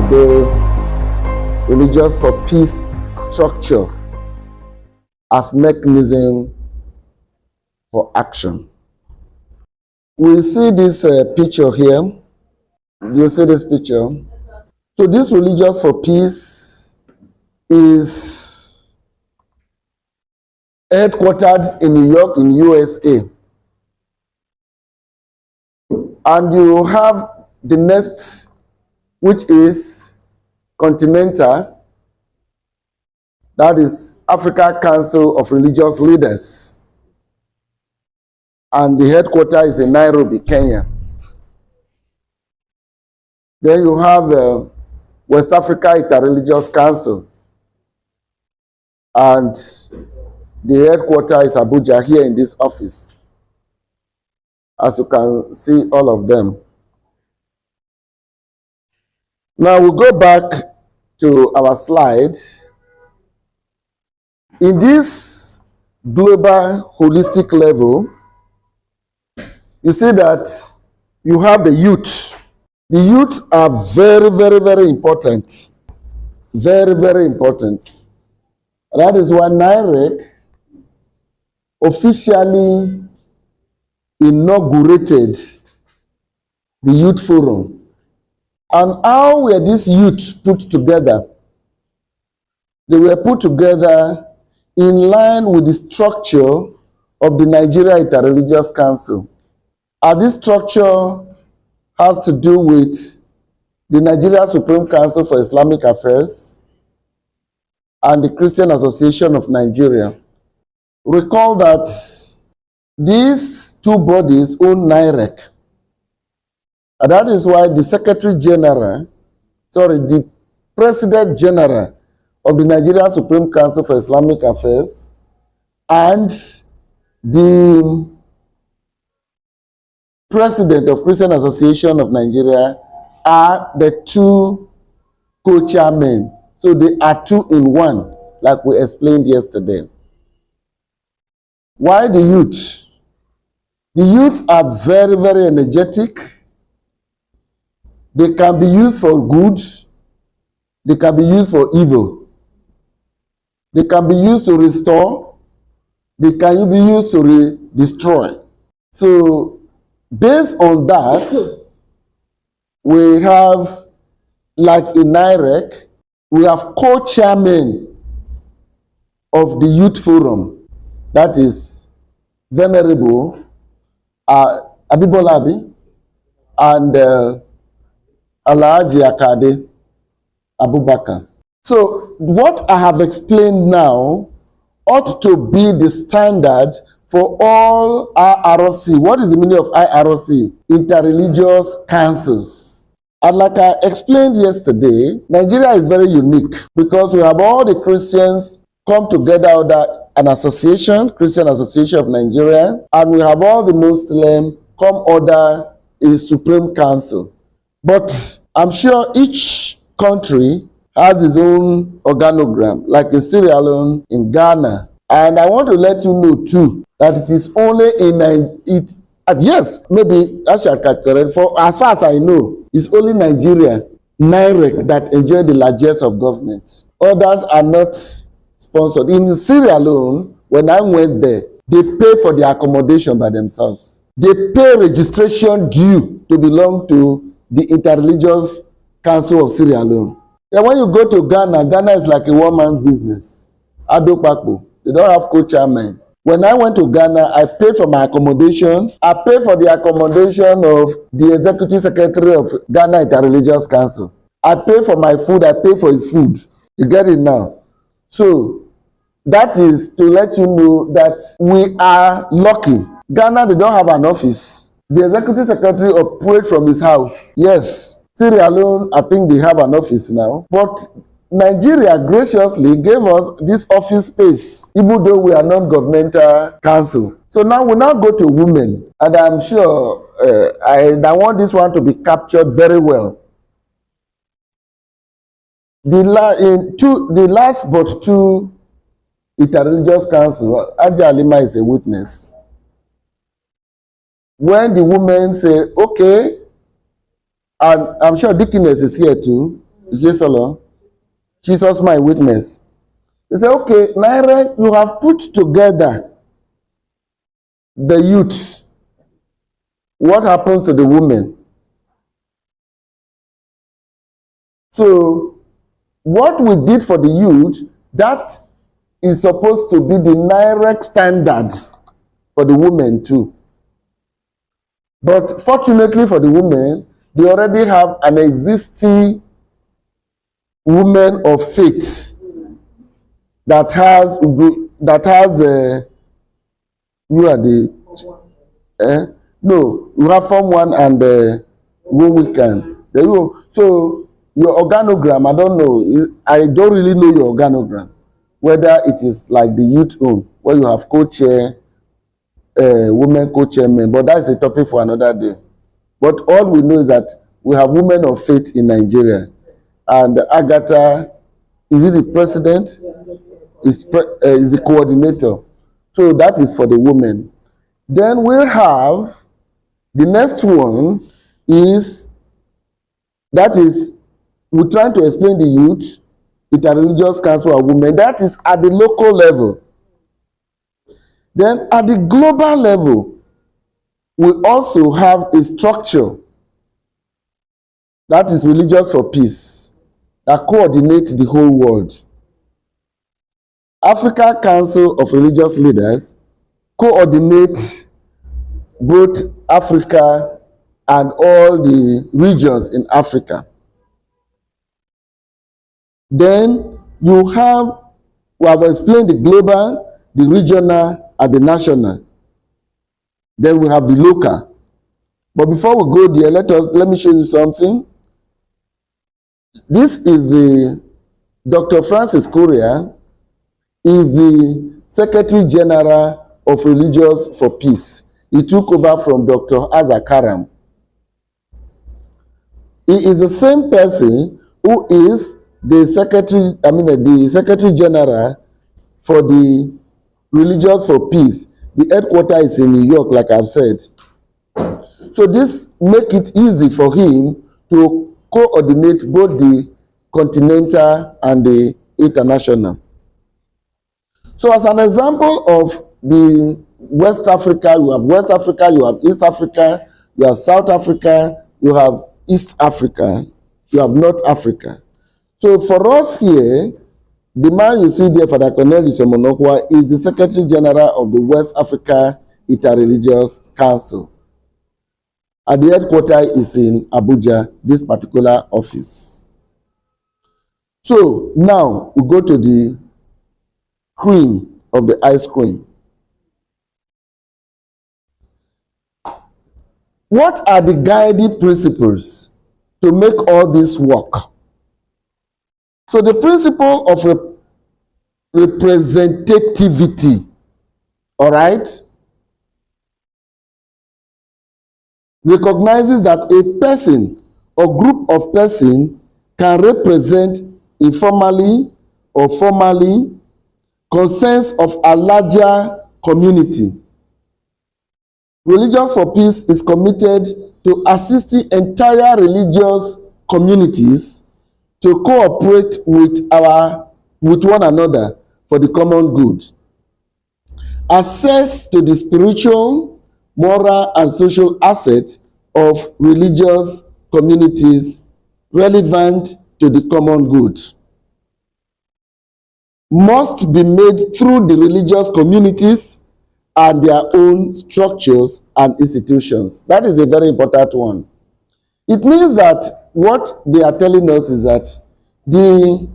the Religious for Peace structure as mechanism for action. We see this picture here. Do you see this picture? So this Religious for Peace is headquartered in New York in USA. And you have the next, which is Continental, that is Africa Council of Religious Leaders. And the headquarters is in Nairobi, Kenya. Then you have West Africa Interreligious Council. And the headquarters is Abuja, here in this office. As you can see, all of them. Now we'll go back to our slide. In this global holistic level, you see that you have the youth. The youth are very, very, very important. Very, very important. That is why NIREC officially inaugurated the Youth Forum. And how were these youths put together? They were put together in line with the structure of the Nigeria Interreligious Council. And this structure has to do with the Nigeria Supreme Council for Islamic Affairs and the Christian Association of Nigeria. Recall that these two bodies own NIREC. And that is why the the President General of the Nigeria Supreme Council for Islamic Affairs and the President of Christian Association of Nigeria are the two co-chairmen. So they are two in one, like we explained yesterday. Why the youth? The youth are very, very energetic. They can be used for good. They can be used for evil. They can be used to restore. They can be used to destroy. So based on that, we have, like in NIREC, we have co-chairmen of the Youth Forum. That is Venerable Abibolabi and Alhaji Akade Abubakar. So what I have explained now ought to be the standard for all IRC. What is the meaning of IRC? Interreligious councils. And like I explained yesterday, Nigeria is very unique because we have all the Christians come together under an association, Christian Association of Nigeria, and we have all the Muslims come under a Supreme Council. But I'm sure each country has its own organogram, like in Sierra Leone, in Ghana. And I want to let you know too that it is only yes, maybe I shall calculate, for as far as I know, it's only Nigeria, NIREC, that enjoy the largest of governments. Others are not sponsored. In Sierra Leone, when I went there, they pay for the accommodation by themselves. They pay registration due to belong to the Interreligious Council of Sierra Leone. And when you go to Ghana, Ghana is like a one-man's business. Adokpakpo. They don't have co-chairman. When I went to Ghana, I paid for my accommodation. I paid for the accommodation of the Executive Secretary of Ghana Interreligious Council. I paid for my food. I paid for his food. You get it now? So that is to let you know that we are lucky. Ghana, they don't have an office. The Executive Secretary operates from his house. Yes. Sierra Leone, I think they have an office now. But Nigeria graciously gave us this office space, even though we are non-governmental council. So now we now go to women, and I'm sure I want this one to be captured very well. The last but two interreligious council, Aja Alima is a witness. When the women say, okay, and I'm sure Dickiness is here too, Jesolo, Jesus my witness. He said, okay, NIREC, you have put together the youth. What happens to the women? So what we did for the youth, that is supposed to be the NIREC standards for the women too. But fortunately for the women, they already have an existing woman of faith that has who are the no, you have Form 1 and one weekend. There you go. So your organogram, I don't know. I don't really know your organogram. Whether it is like the youth own, where you have co-chair, women co-chairmen, but that's a topic for another day. But all we know is that we have women of faith in Nigeria. And Agatha, is it the president? Is the coordinator. So that is for the women. Then we'll have the next one is, that is, we're trying to explain the youth, interreligious council of women. That is at the local level. Then at the global level, we also have a structure that is Religious for Peace, that coordinates the whole world. African Council of Religious Leaders coordinates both Africa and all the regions in Africa. Then you have, we have explained the global, the regional, and the national. Then we have the local. But before we go there, let me show you something. This is the Dr. Francis Korea is the Secretary General of Religious for Peace. He took over from Dr. Azakaram. He is the same person who is the Secretary General for the Religious for Peace. The headquarters is in New York, like I've said. So this make it easy for him to coordinate both the continental and the international. So as an example of the West Africa, you have West Africa, you have East Africa, you have South Africa, you have East Africa, you have North Africa. So for us here, the man you see there, Father Cornelius Omonokwa, is the Secretary General of the West Africa Interreligious Council. And the headquarters is in Abuja, this particular office. So now we go to the cream of the ice cream. What are the guiding principles to make all this work? So the principle of representativity, all right, recognizes that a person or group of persons can represent informally or formally concerns of a larger community. Religious for Peace is committed to assisting entire religious communities to cooperate with one another for the common good. Access to the spiritual, moral, and social assets of religious communities relevant to the common good must be made through the religious communities and their own structures and institutions. That is a very important one. It means that what they are telling us is that the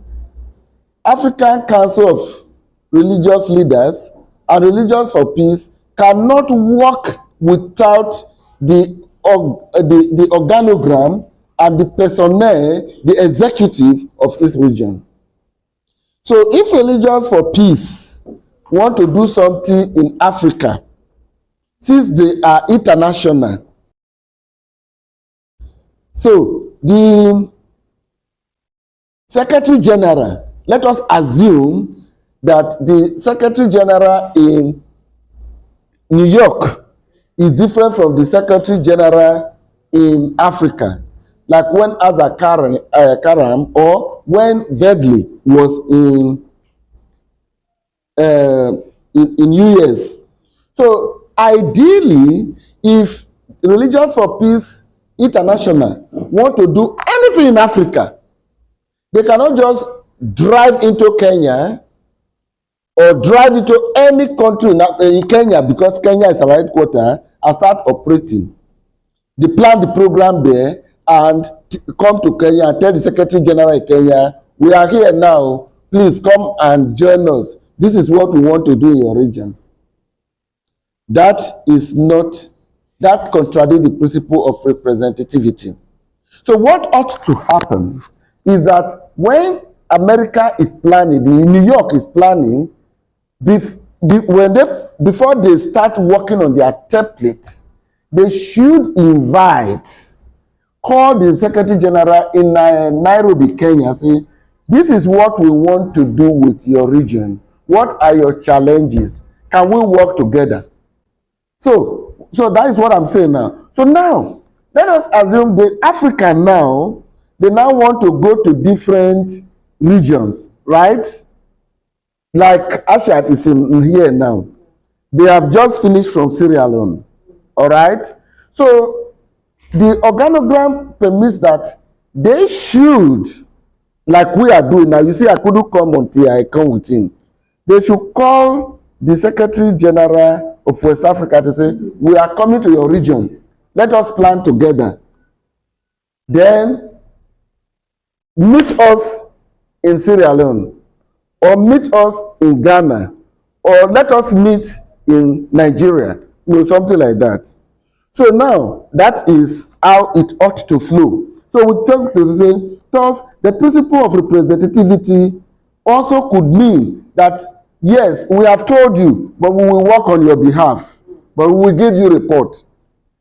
African Council of Religious Leaders and Religious for Peace cannot work without the organogram and the personnel, the executive of each region. So if Religious for Peace want to do something in Africa, since they are international, so the Secretary General, let us assume that the Secretary General in New York is different from the Secretary General in Africa. like when Asa Karam or when Vedley was in US. So ideally, if Religions for Peace International want to do anything in Africa, they cannot just drive into Kenya or drive into any country in Kenya, because Kenya is our headquarters, and start operating. They plan the program there and come to Kenya and tell the Secretary General in Kenya, we are here now, please come and join us. This is what we want to do in your region. That contradicts the principle of representativity. So what ought to happen is that when America is planning, New York is planning, before they start working on their templates, they should call the Secretary General in Nairobi, Kenya, say, this is what we want to do with your region. What are your challenges? Can we work together? So that is what I'm saying now. So now, let us assume the Africa now, they now want to go to different regions, right? Like Ashad is in here now. They have just finished from Sierra Leone, all right? So the organogram permits that they should, like we are doing now, you see, I couldn't come until I come with him. They should call the Secretary General of West Africa to say, we are coming to your region. Let us plan together. Then meet us in Sierra Leone, or meet us in Ghana, or let us meet in Nigeria, something like that. So now, that is how it ought to flow. So we talk to say, thus, the principle of representativity also could mean that, yes, we have told you, but we will work on your behalf, but we will give you report.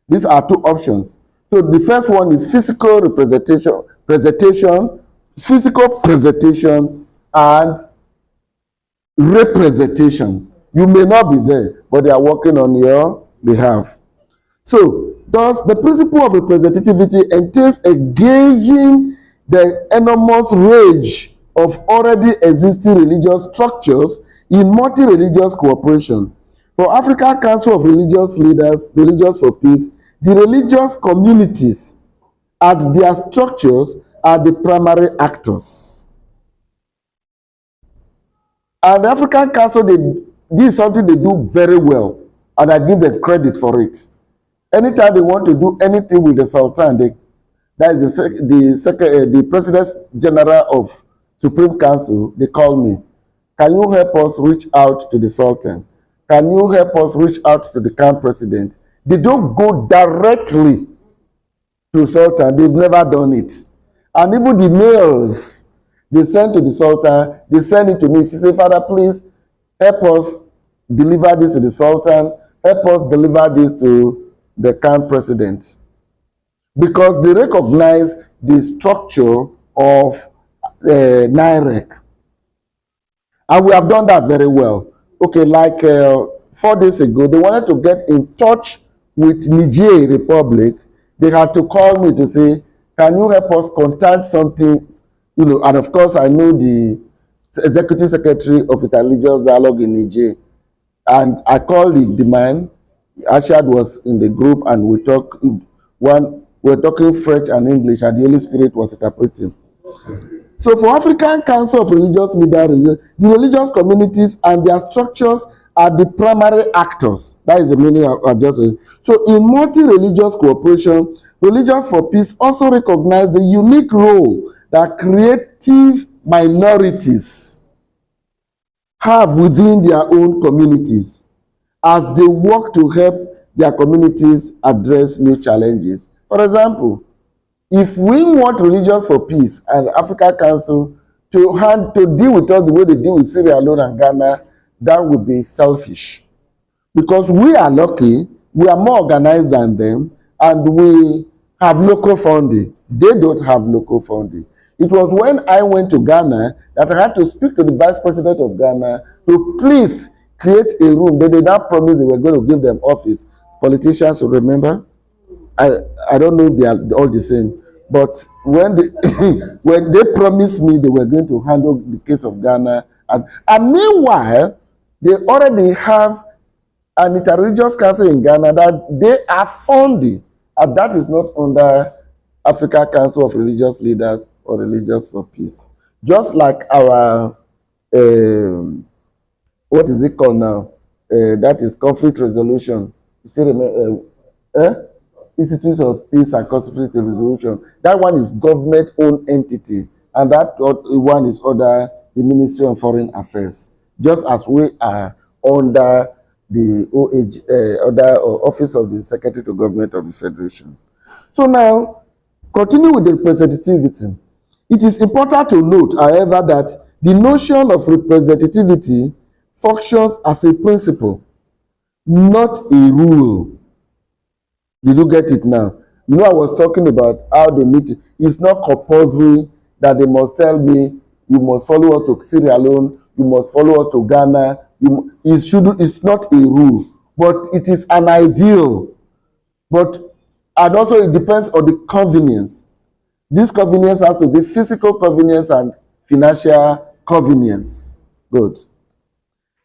These are two options. So the first one is physical presentation, and representation. You may not be there, but they are working on your behalf. So, thus, the principle of representativity entails engaging the enormous range of already existing religious structures in multi-religious cooperation. For African Council of Religious Leaders, Religious for Peace, the religious communities and their structures are the primary actors. And the African Council, this is something they do very well, and I give them credit for it. Anytime they want to do anything with the Sultan, that is the President General of Supreme Council, they call me. Can you help us reach out to the Sultan? Can you help us reach out to the camp president? They don't go directly to Sultan. They've never done it. And even the mails they send to the Sultan, they send it to me. If you say, Father, please help us deliver this to the Sultan, help us deliver this to the camp president. Because they recognize the structure of NIREC. And we have done that very well. Okay, like 4 days ago, they wanted to get in touch with Niger Republic. They had to call me to say, can you help us contact something? And of course, I know the Executive Secretary of Interreligious Dialogue in Niger. And I called the man. Ashad was in the group, and we were talking French and English, and the Holy Spirit was interpreting. So for African Council of Religious Leaders, the religious communities and their structures are the primary actors. That is the meaning of just saying. So in multi-religious cooperation, Religions for Peace also recognize the unique role that creative minorities have within their own communities as they work to help their communities address new challenges. For example, if we want Religions for Peace and African Council to deal with us the way they deal with Sierra Leone and Ghana, that would be selfish. Because we are lucky, we are more organized than them, and we have local funding. They don't have local funding. It was when I went to Ghana that I had to speak to the Vice President of Ghana to please create a room. They did not promise they were going to give them office. Politicians will remember. I don't know if they are all the same. But when they when they promised me they were going to handle the case of Ghana, and meanwhile, they already have an interreligious council in Ghana that they are funding, and that is not under Africa Council of Religious Leaders or Religious for Peace. Just like our what is it called now? That is conflict resolution. You still remember? Institute of Peace and Conflict Resolution. That one is government-owned entity, and that one is under the Ministry of Foreign Affairs. Just as we are under the under Office of the Secretary to Government of the Federation. So now, continue with the representativity. It is important to note, however, that the notion of representativity functions as a principle, not a rule. Did you get it now? You know, I was talking about how they meet. It's not compulsory that they must tell me, you must follow us to Sierra Leone, you must follow us to Ghana. It's not a rule, but it is an ideal. And also it depends on the convenience. This convenience has to be physical convenience and financial convenience. Good.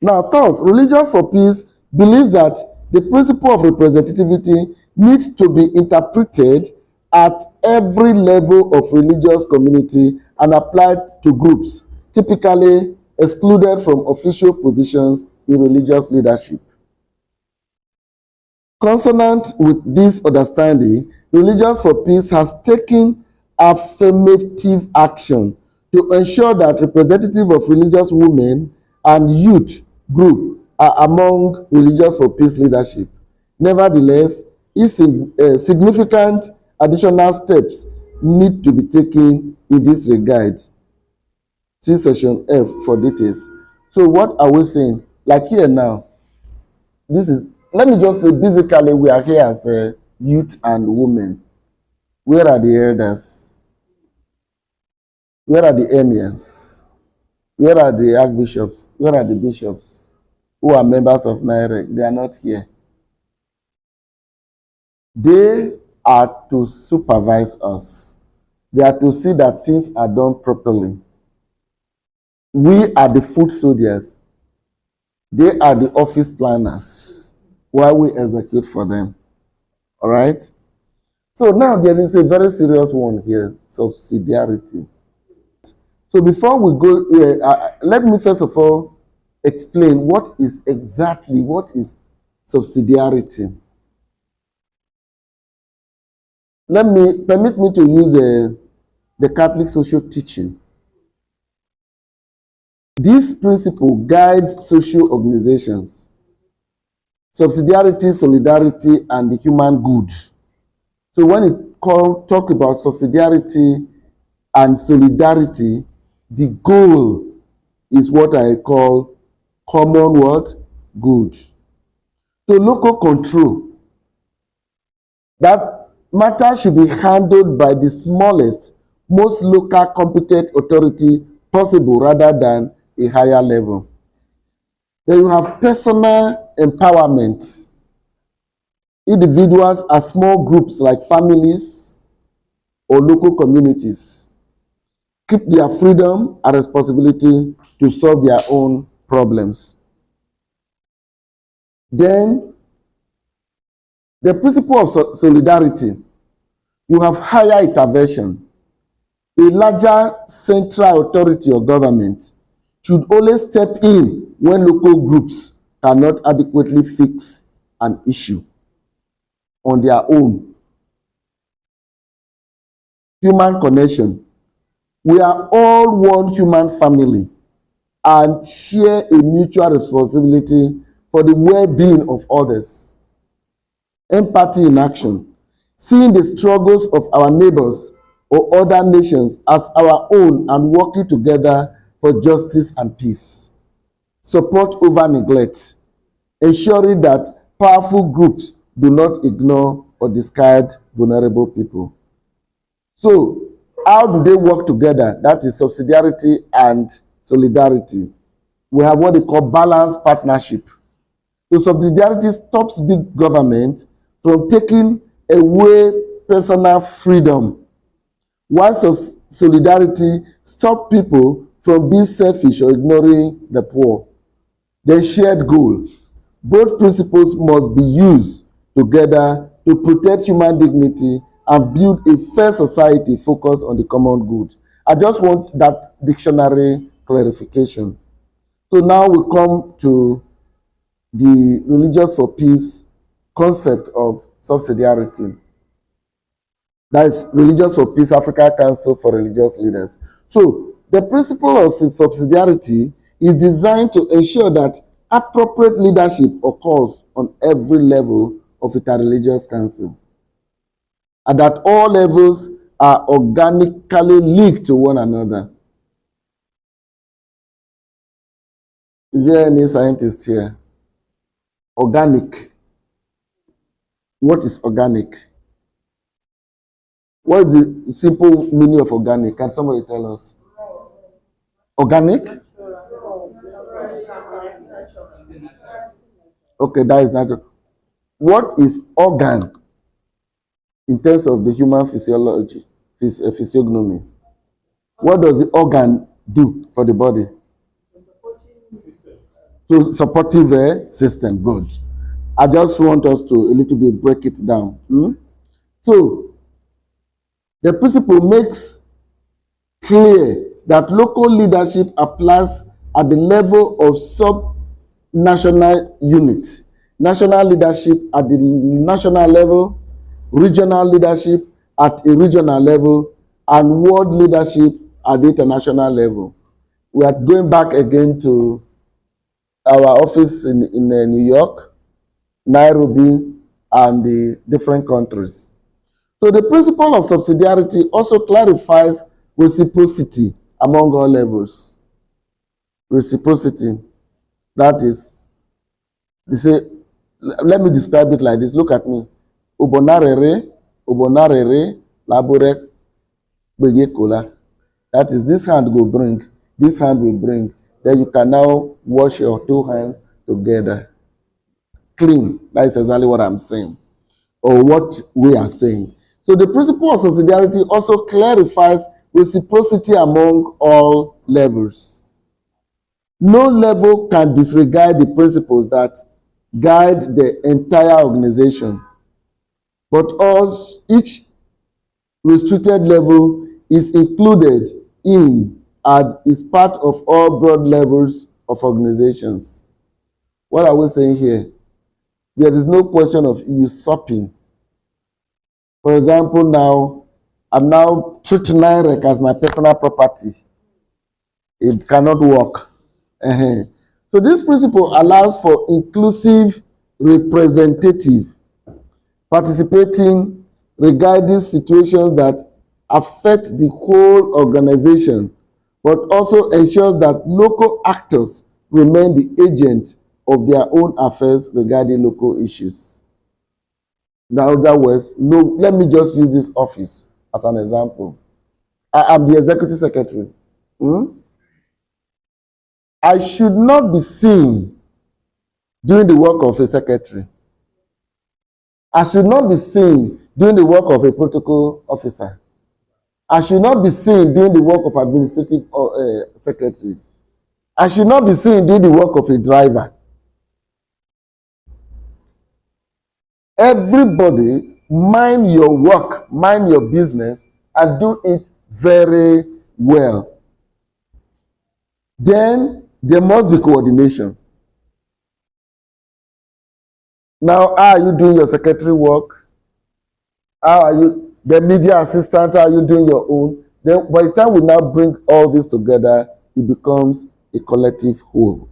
Now, thus, Religious for Peace believes that the principle of representativity needs to be interpreted at every level of religious community and applied to groups typically excluded from official positions in religious leadership. Consonant with this understanding, Religious for Peace has taken affirmative action to ensure that representatives of religious women and youth group are among Religious for Peace leadership. Nevertheless, significant additional steps need to be taken in this regard. See section F for details. So what are we saying? Like here now, let me just say, basically, we are here as youth and women. Where are the elders? Where are the emirs? Where are the archbishops? Where are the bishops who are members of NIREC? They are not here. They are to supervise us. They are to see that things are done properly. We are the foot soldiers. They are the office planners while we execute for them. All right? So now there is a very serious one here, subsidiarity. So before we go here, let me first of all explain what is subsidiarity. Permit me to use the Catholic social teaching. This principle guides social organizations, subsidiarity, solidarity, and the human good. So when it talk about subsidiarity and solidarity, the goal is what I call common what? Good. So local control. That matter should be handled by the smallest, most local competent authority possible rather than a higher level. Then you have personal empowerment. Individuals are small groups like families or local communities keep their freedom and responsibility to solve their own problems. Then the principle of solidarity. You have higher intervention. A larger central authority or government should always step in when local groups cannot adequately fix an issue on their own. Human connection. We are all one human family and share a mutual responsibility for the well-being of others. Empathy in action. Seeing the struggles of our neighbors or other nations as our own and working together for justice and peace. Support over neglect. Ensuring that powerful groups do not ignore or discard vulnerable people. So, how do they work together? That is subsidiarity and solidarity. We have what they call balanced partnership. So subsidiarity stops big government from taking away personal freedom While solidarity stops people from being selfish or ignoring the poor. The shared goal. Both principles must be used together to protect human dignity and build a fair society focused on the common good. I just want that dictionary clarification. So now we come to the Religious for Peace concept of subsidiarity. That is Religious for Peace Africa Council for Religious Leaders. So the principle of subsidiarity is designed to ensure that appropriate leadership occurs on every level of a religious council, and that all levels are organically linked to one another. Is there any scientist here? Organic. What is organic? What is the simple meaning of organic? Can somebody tell us? Organic? Okay, that is natural. What is organ in terms of the human physiology, physiognomy? What does the organ do for the body? So supportive system. Good. I just want us to a little bit break it down. So the principle makes clear that local leadership applies at the level of sub-national units, national leadership at the national level, regional leadership at a regional level, and world leadership at the international level. We are going back again to our office in New York, Nairobi, and the different countries. So the principle of subsidiarity also clarifies reciprocity among all levels. Reciprocity, that is, they say, let me describe it like this. Look at me. Ubonarere, laborek, begekola. That is, this hand will bring, this hand will bring. Then you can now wash your two hands together. Clean. That is exactly what I'm saying, or what we are saying. So the principle of subsidiarity also clarifies reciprocity among all levels. No level can disregard the principles that guide the entire organization, but each restricted level is included in and is part of all broad levels of organizations. What are we saying here? There is no question of usurping. For example, now, I'm now treating NIREC as my personal property. It cannot work. So this principle allows for inclusive representative participating regarding situations that affect the whole organization, but also ensures that local actors remain the agent of their own affairs regarding local issues. In other words, no, let me just use this office as an example. I am the executive secretary. I should not be seen doing the work of a secretary. I should not be seen doing the work of a protocol officer. I should not be seen doing the work of administrative secretary. I should not be seen doing the work of a driver. Everybody, mind your work, mind your business, and do it very well. Then there must be coordination. Now, how are you doing your secretary work? How are you, the media assistant, how are you doing your own? Then by the time we now bring all this together, it becomes a collective whole.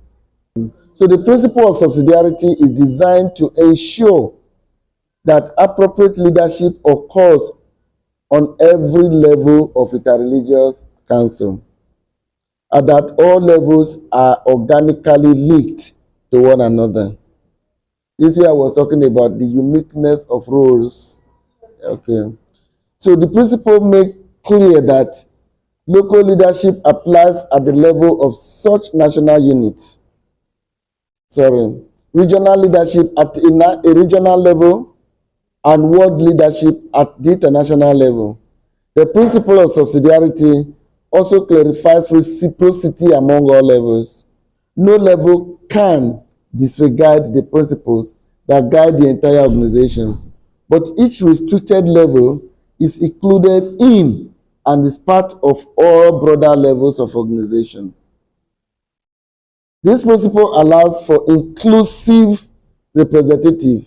So the principle of subsidiarity is designed to ensure that appropriate leadership occurs on every level of a religious council, and that all levels are organically linked to one another. This year I was talking about the uniqueness of roles. Okay. So the principle makes clear that local leadership applies at the level of such national units. Regional leadership at a regional level, and world leadership at the international level. The principle of subsidiarity also clarifies reciprocity among all levels. No level can disregard the principles that guide the entire organizations, but each restricted level is included in and is part of all broader levels of organization. This principle allows for inclusive representative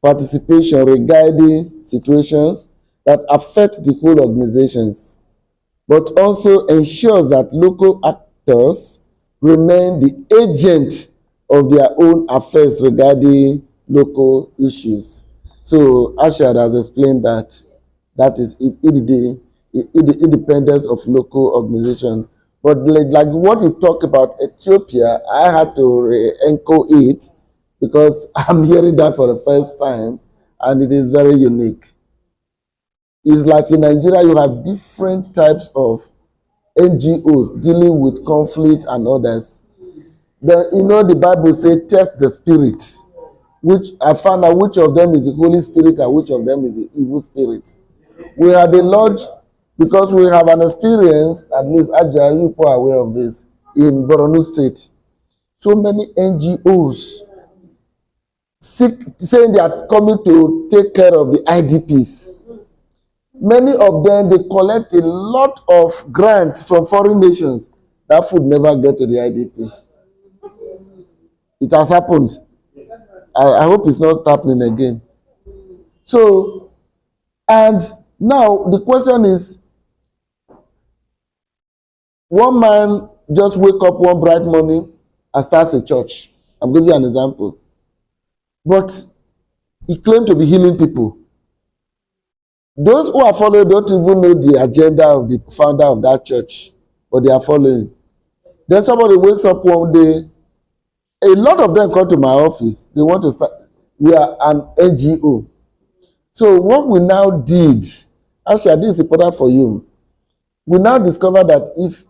participation regarding situations that affect the whole organizations, but also ensures that local actors remain the agent of their own affairs regarding local issues. So Ashad has explained that is the independence of local organization. But like what he talked about Ethiopia, I had to re-echo it because I'm hearing that for the first time, and it is very unique. It's like in Nigeria, you have different types of NGOs dealing with conflict and others. Then, the Bible says, test the spirit, which I found out which of them is the Holy Spirit and which of them is the evil spirit. We had a lodge because we have an experience, at least Ajay, you are aware of this, in Borno State. So many NGOs saying they are coming to take care of the IDPs. Many of them, they collect a lot of grants from foreign nations. That food never get to the IDP. It has happened. I hope it's not happening again. So, and now the question is, one man just wake up one bright morning and starts a church. I'm giving you an example. But he claimed to be healing people. Those who are following don't even know the agenda of the founder of that church, but they are following. Then somebody wakes up one day, a lot of them come to my office. They want to start, we are an NGO. So what we now did, actually this is important for you, we now discover that if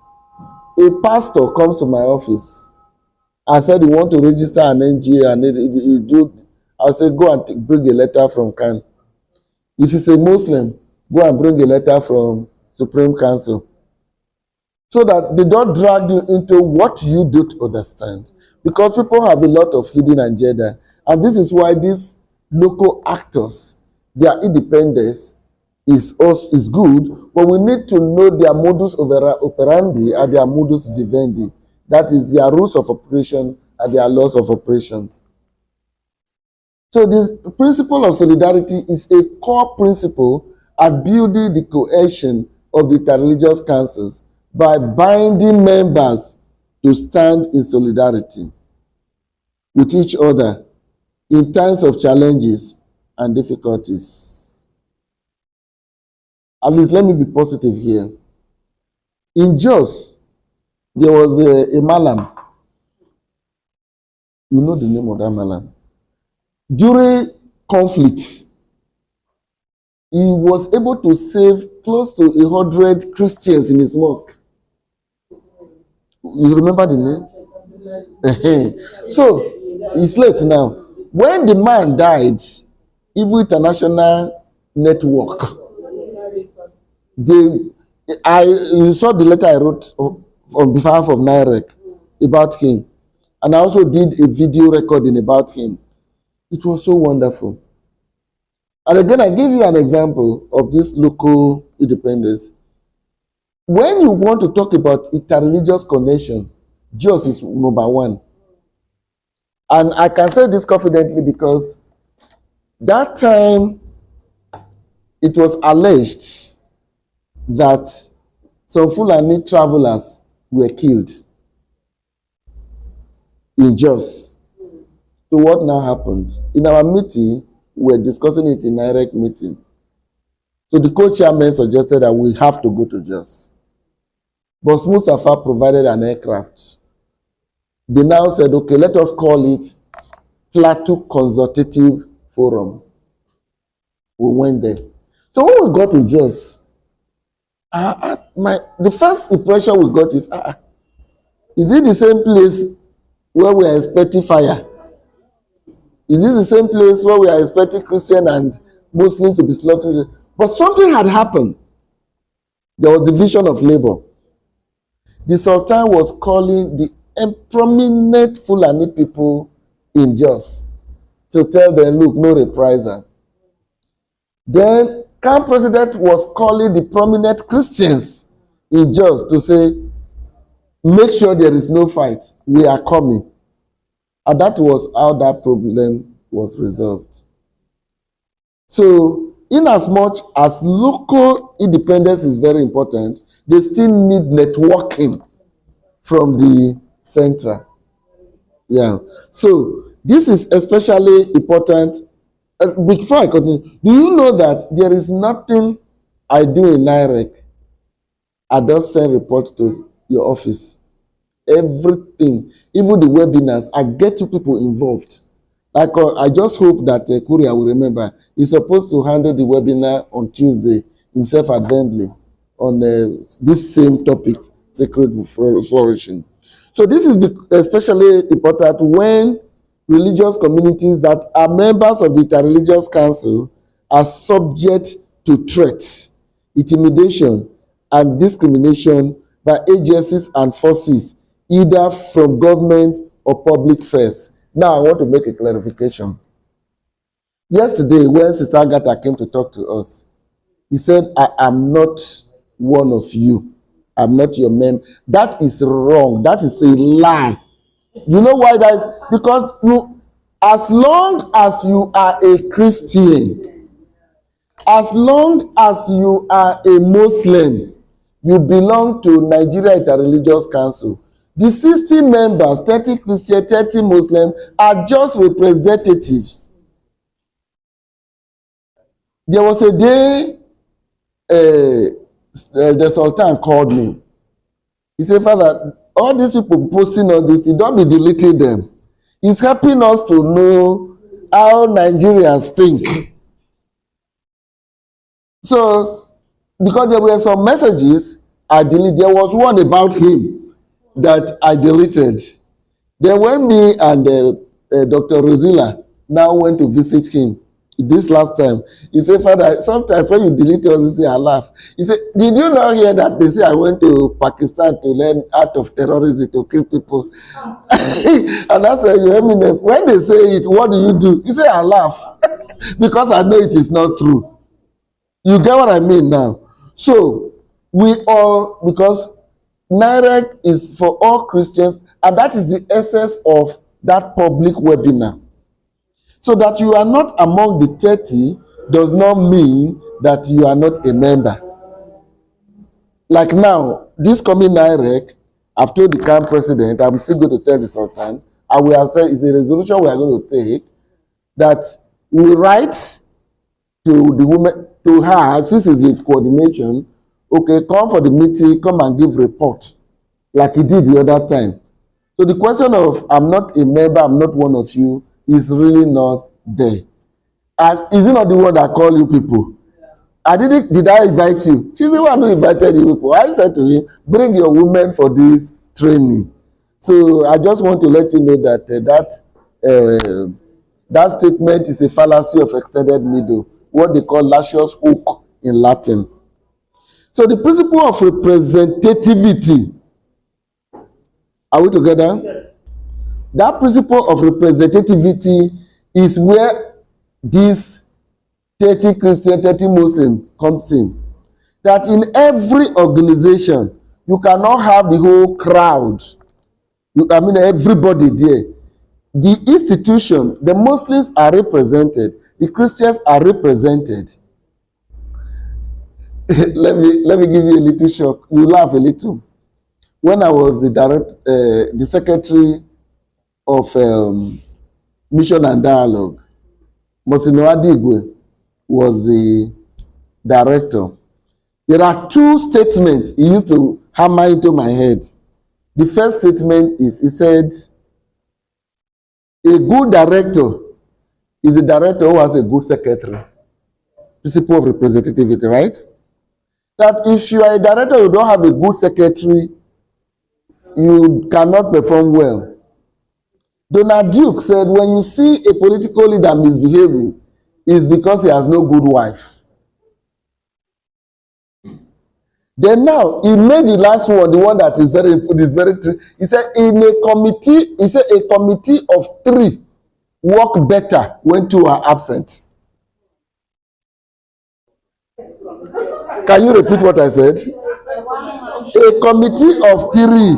a pastor comes to my office and said he want to register an NGO and he do, I'll say go and bring a letter from CAN. If he's a Muslim, go and bring a letter from Supreme Council. So that they don't drag you into what you don't understand. Because people have a lot of hidden agenda. And this is why these local actors, their independence is good, but we need to know their modus operandi and their modus vivendi. That is their rules of operation and their laws of operation. So this principle of solidarity is a core principle at building the cohesion of the interreligious councils by binding members to stand in solidarity with each other in times of challenges and difficulties. At least let me be positive here. In Jos, there was a Malam. You know the name of that Malam. During conflicts, he was able to save close to 100 Christians in his mosque. You remember the name? So, it's late now. When the man died, Evil International Network, you saw the letter I wrote on behalf of NIREC about him. And I also did a video recording about him. It was so wonderful. And again, I give you an example of this local independence. When you want to talk about interreligious connection, Jos is number one. And I can say this confidently because that time it was alleged that some Fulani travelers were killed in Jos. So what now happened? In our meeting, we were discussing it in NIREC meeting. So the co-chairman suggested that we have to go to Jos. But Mustafa provided an aircraft. They now said, okay, let us call it Plateau Consultative Forum. We went there. So when we got to Jos, the first impression we got is it the same place where we are expecting fire? Is it the same place where we are expecting Christian and Muslims to be slaughtered? But something had happened. There was division of labor. The Sultan was calling the prominent Fulani people in Jos to tell them, look, no reprisal. Then camp president was calling the prominent Christians in Jos to say, make sure there is no fight. We are coming. And that was how that problem was resolved. So, in as much as local independence is very important, they still need networking from the central. Yeah. So, this is especially important. Before I continue, do you know that there is nothing I do in NIREC? I just send report to your office. Everything, even the webinars, I get two people involved. Like I just hope that Kuria will remember. He's supposed to handle the webinar on Tuesday himself at Bentley on this same topic, sacred flourishing. So this is especially important when religious communities that are members of the Interreligious Council are subject to threats, intimidation, and discrimination by agencies and forces, either from government or public affairs. Now, I want to make a clarification. Yesterday, when Sister Agatha came to talk to us, he said, I am not one of you. I'm not your man. That is wrong. That is a lie. You know why that is? Because as long as you are a Christian, as long as you are a Muslim, you belong to Nigeria Interreligious Council. The 60 members, 30 Christian, 30 Muslim, are just representatives. There was a day the Sultan called me. He said, Father, all these people posting all this, don't be deleting them. He's helping us to know how Nigerians think. So, because there were some messages I deleted, there was one about him that I deleted. Then when me and Dr. Rosilla now went to visit him this last time, he said, Father, sometimes when you delete us, you say, I laugh. He said, did you not hear that they say I went to Pakistan to learn art of terrorism to kill people? And I said, Your Eminence, when they say it, what do you do? He said, I laugh because I know it is not true. You get what I mean now? So, we all, because NIREC is for all Christians, and that is the essence of that public webinar. So that you are not among the 30 does not mean that you are not a member. Like now, this coming NIREC, I've told the camp president, I'm still going to tell the Sultan, and we have said it's a resolution we are going to take, that we write to the woman, to her, since it's the coordination, okay, come for the meeting, come and give report, like he did the other time. So the question of, I'm not a member, I'm not one of you, is really not there. And is it not the one that called you people? Did I invite you? She's the one who invited you people. I said to him, bring your women for this training. So I just want to let you know that that statement is a fallacy of extended middle, what they call lacius hoc in Latin. So the principle of representativity, are we together? Yes. That principle of representativity is where this 30 Christian, 30 Muslim comes in. That in every organization, you cannot have the whole crowd. Everybody there. The institution, the Muslims are represented, the Christians are represented. let me give you a little shock. You laugh a little. When I was the secretary of Mission and Dialogue, Monsignor Adigwe was the director. There are two statements he used to hammer into my head. The first statement is, he said, a good director is a director who has a good secretary. Principle of representativity, right? That if you are a director, you don't have a good secretary, you cannot perform well. Donald Duke said, when you see a political leader misbehaving, it's because he has no good wife. Then now he made the last one, the one that is very true. He said in a committee, he said a committee of 3 work better when 2 are absent. Can you repeat what I said? A committee of 3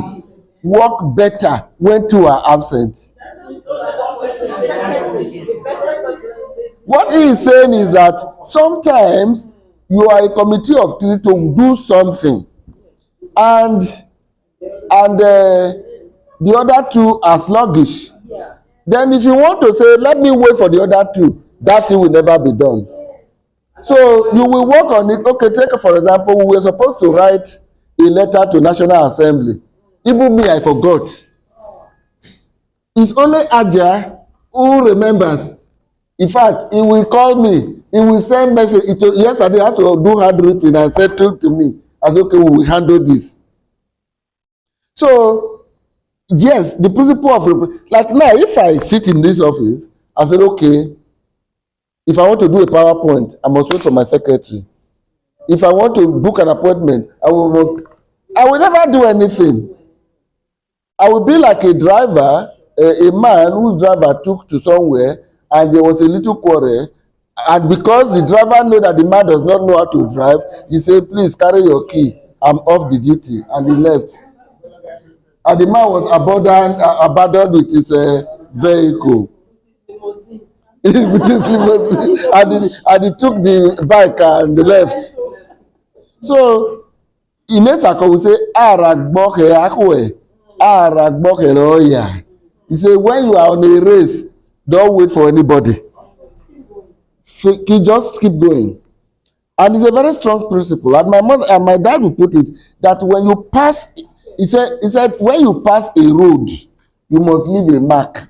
work better when 2 are absent. What he is saying is that sometimes you are a committee of 3 to do something, and the other 2 are sluggish. Then if you want to say, let me wait for the other 2, that thing will never be done. So you will work on it. Okay, take for example, we were supposed to write a letter to National Assembly. Even me, I forgot. It's only Aja who remembers. In fact, he will call me. He will send message. Yesterday, I had to do handwritten and said to me, I said, okay, we will handle this. So, yes, the principle of, like now, if I sit in this office, I said, okay, if I want to do a PowerPoint, I must wait for my secretary. If I want to book an appointment, I will never do anything. I will be like a driver, a man whose driver took to somewhere, and there was a little quarrel, and because the driver know that the man does not know how to drive, he said, please carry your key, I'm off the duty, and he left. And the man was abandoned with his vehicle. With his limousine. And he took the bike and left. So, in Esako, we say, he said, when you are on a race, don't wait for anybody. Just keep going. And it's a very strong principle. And my mother and my dad would put it that when you pass, he said, when you pass a road, you must leave a mark.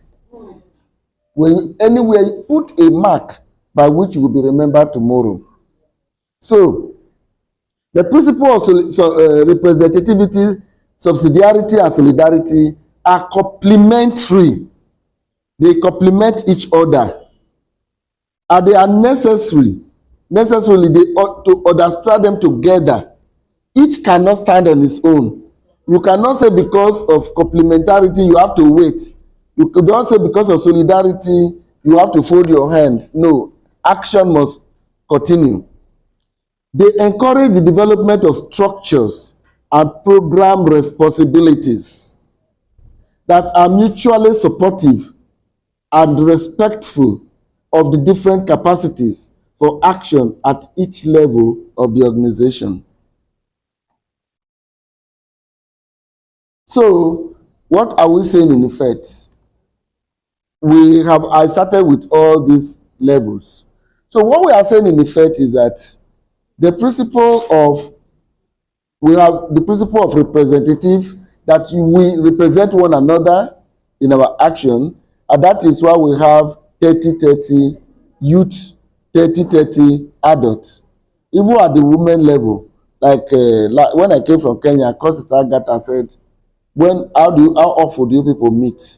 Anywhere you put a mark by which you will be remembered tomorrow. So, the principle of representativity, subsidiarity, and solidarity are complementary. They complement each other. And they are necessary. Necessarily, to understand them together. Each cannot stand on its own. You cannot say because of complementarity, you have to wait. You don't say because of solidarity, you have to fold your hand. No, action must continue. They encourage the development of structures and program responsibilities that are mutually supportive and respectful of the different capacities for action at each level of the organization. So, what are we saying in effect? I started with all these levels. So what we are saying in effect is that we have the principle of representative, that we represent one another in our action, and that is why we have 30-30 youth, 30-30 adults. Even at the women level, like when I came from Kenya, Sister Agatha said, how often do you people meet?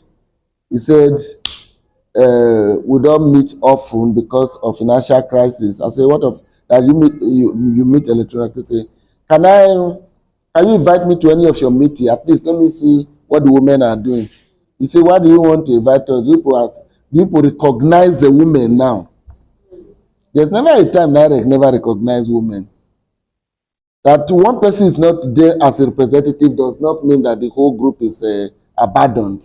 He said, we don't meet often because of financial crisis. I say, what of that you meet electronically? Can you invite me to any of your meetings? At least let me see what the women are doing. He said, why do you want to invite us? People recognize the women now. There's never a time NIREC never recognize women. That one person is not there as a representative does not mean that the whole group is abandoned.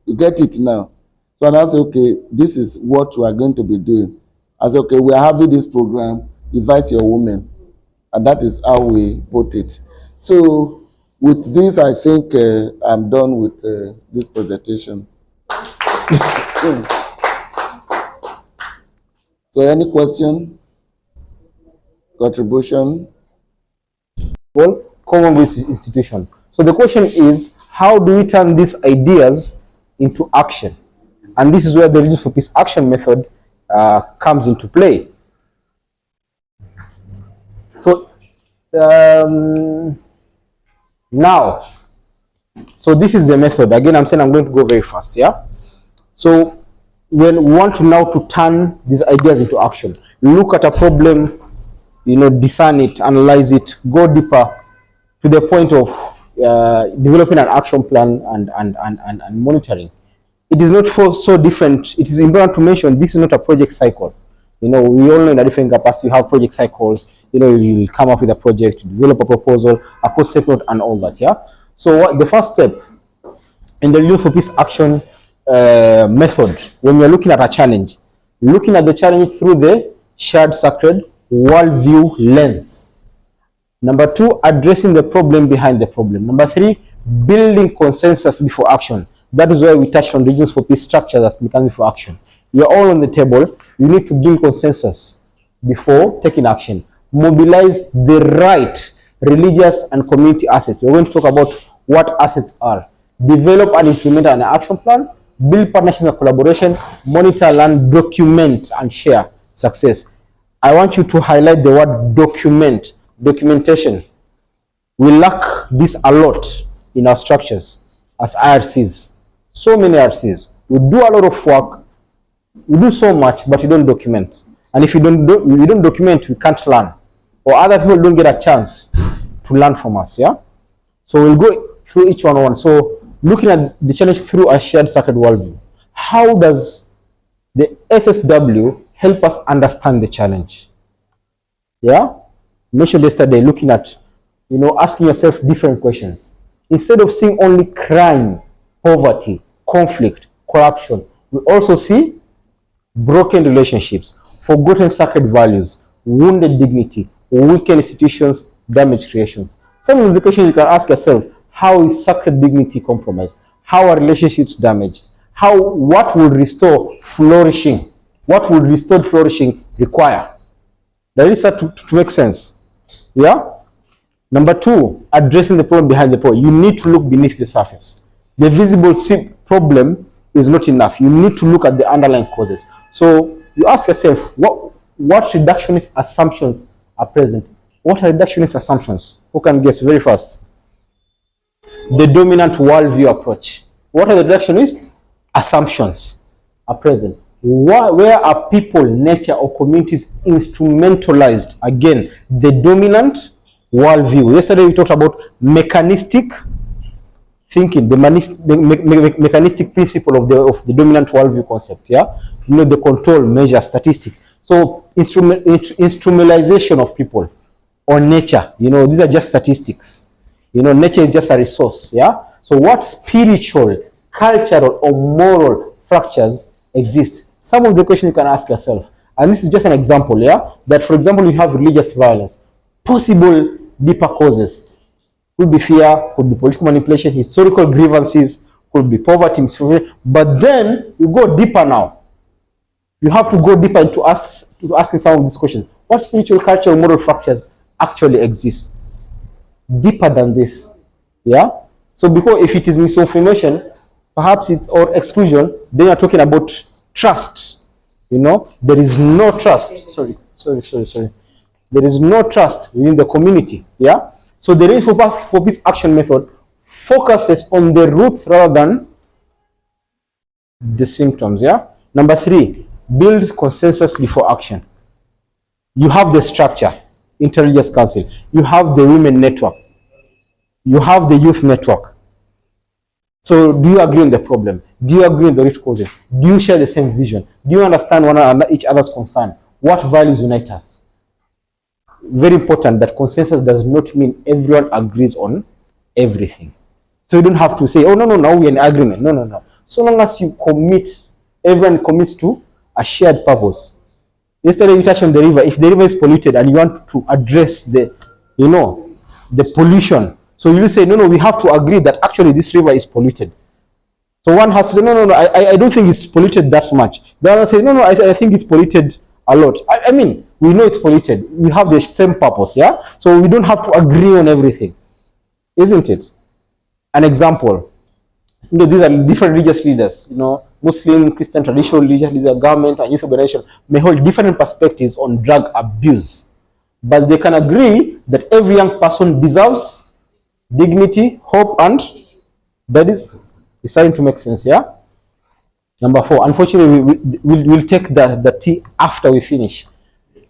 You get it now? So I say, okay, this is what we are going to be doing. I say, okay, we are having this program, invite your women. And that is how we put it. So with this, I think I'm done with this presentation. So any question? Contribution? Well, Commonwealth institution. So the question is, how do we turn these ideas into action? And this is where the Regions for Peace action method comes into play. So now, so this is the method. Again, I'm saying I'm going to go very fast, yeah? So when we want to now to turn these ideas into action, look at a problem, discern it, analyze it, go deeper, to the point of developing an action plan and monitoring. It is not so different. It is important to mention this is not a project cycle. We all know in a different capacity you have project cycles. You will come up with a project, develop a proposal, a concept note, and all that. Yeah. So the first step in the Religion for Peace action method, when you're looking at a challenge, looking at the challenge through the shared sacred worldview lens. Number 2, addressing the problem behind the problem. Number 3, building consensus before action. That is why we touched on Religions for Peace structure as mechanism for action. You're all on the table. You need to build consensus before taking action. Mobilize the right religious and community assets. We're going to talk about what assets are. Develop and implement an action plan. Build partnership and collaboration. Monitor, learn, document, and share success. I want you to highlight the word document. Documentation. We lack this a lot in our structures as IRCs. So many IRCs. We do a lot of work. We do so much, but you don't document. And if you don't document, we can't learn. Or other people don't get a chance to learn from us. Yeah. So we'll go through each one. So looking at the challenge through a shared sacred worldview. How does the SSW help us understand the challenge? Yeah. Mentioned yesterday, looking at, asking yourself different questions. Instead of seeing only crime, poverty, conflict, corruption, we also see broken relationships, forgotten sacred values, wounded dignity, weakened institutions, damaged creations. Some of the questions you can ask yourself: how is sacred dignity compromised? How are relationships damaged? What will restore flourishing? What will restored flourishing require? That is start to make sense. Yeah. Number 2, addressing the problem behind the problem. You need to look beneath the surface. The visible problem is not enough. You need to look at the underlying causes. So you ask yourself, what reductionist assumptions are present? What are reductionist assumptions? Who can guess very fast? The dominant worldview approach. What are the reductionist assumptions are present? Where are people, nature, or communities instrumentalized? Again, the dominant worldview. Yesterday we talked about mechanistic thinking, the mechanistic principle of the dominant worldview concept. Yeah, the control, measure, statistics. So instrumentalization of people or nature. These are just statistics. Nature is just a resource. Yeah. So what spiritual, cultural, or moral fractures exist? Some of the questions you can ask yourself, and this is just an example. Yeah, that for example you have religious violence, possible deeper causes. Could be fear, could be political manipulation, historical grievances, could be poverty, but then you go deeper now. You have to go deeper into asking some of these questions. What spiritual, cultural, moral fractures actually exist? Deeper than this. Yeah? So because if it is misinformation, perhaps it's or exclusion, then you're talking about trust. There is no trust. Sorry. There is no trust within the community. Yeah. So the Religion for Peace action method focuses on the roots rather than the symptoms. Yeah. Number 3, build consensus before action. You have the structure, Interreligious Council. You have the women network. You have the youth network. So do you agree on the problem? Do you agree on the root causes? Do you share the same vision? Do you understand each other's concern? What values unite us? Very important that consensus does not mean everyone agrees on everything. So you don't have to say, oh no, now we're in agreement. No. So long as you everyone commits to a shared purpose. Yesterday we touched on the river. If the river is polluted and you want to address the pollution, so you will say, no, we have to agree that actually this river is polluted. So one has to say, no, I don't think it's polluted that much. The other say, no, I think it's polluted a lot. I mean, we know it's polluted. We have the same purpose, yeah? So we don't have to agree on everything, isn't it? An example, these are different religious leaders, Muslim, Christian, traditional religious leaders, government, and youth organization may hold different perspectives on drug abuse, but they can agree that every young person deserves dignity, hope, and that is starting to make sense, yeah? Number 4, unfortunately, we'll take the T after we finish.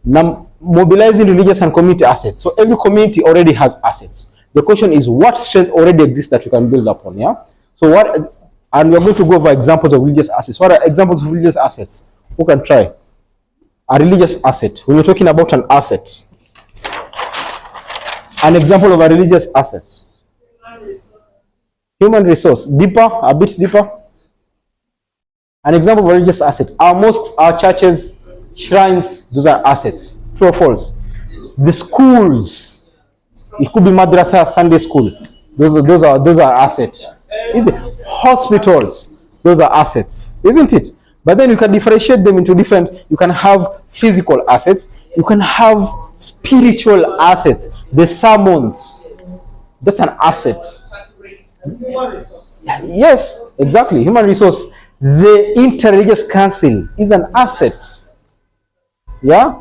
Mobilizing religious and community assets. So every community already has assets. The question is what strength already exists that you can build upon. Yeah. So what, and we're going to go over examples of religious assets. What are examples of religious assets? Who can try? A religious asset. When you're talking about an asset, an example of a religious asset. Human resource. Deeper, a bit deeper. An example of a religious asset. Our mosques, our churches, shrines, those are assets. True or false? The schools, it could be madrasa, Sunday school. Those are assets. Is it? Hospitals, those are assets, isn't it? But then you can differentiate them into different. You can have physical assets. You can have spiritual assets. The sermons, that's an asset. Yes, exactly. Human resource. The interreligious council is an asset. Yeah.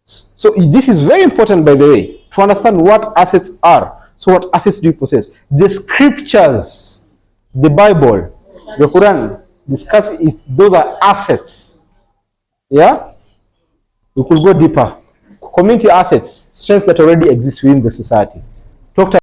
So this is very important, by the way, to understand what assets are. So what assets do you possess? The scriptures, the Bible, the Quran, discuss if those are assets. Yeah. We could go deeper. Community assets, strengths that already exist within the society. Talked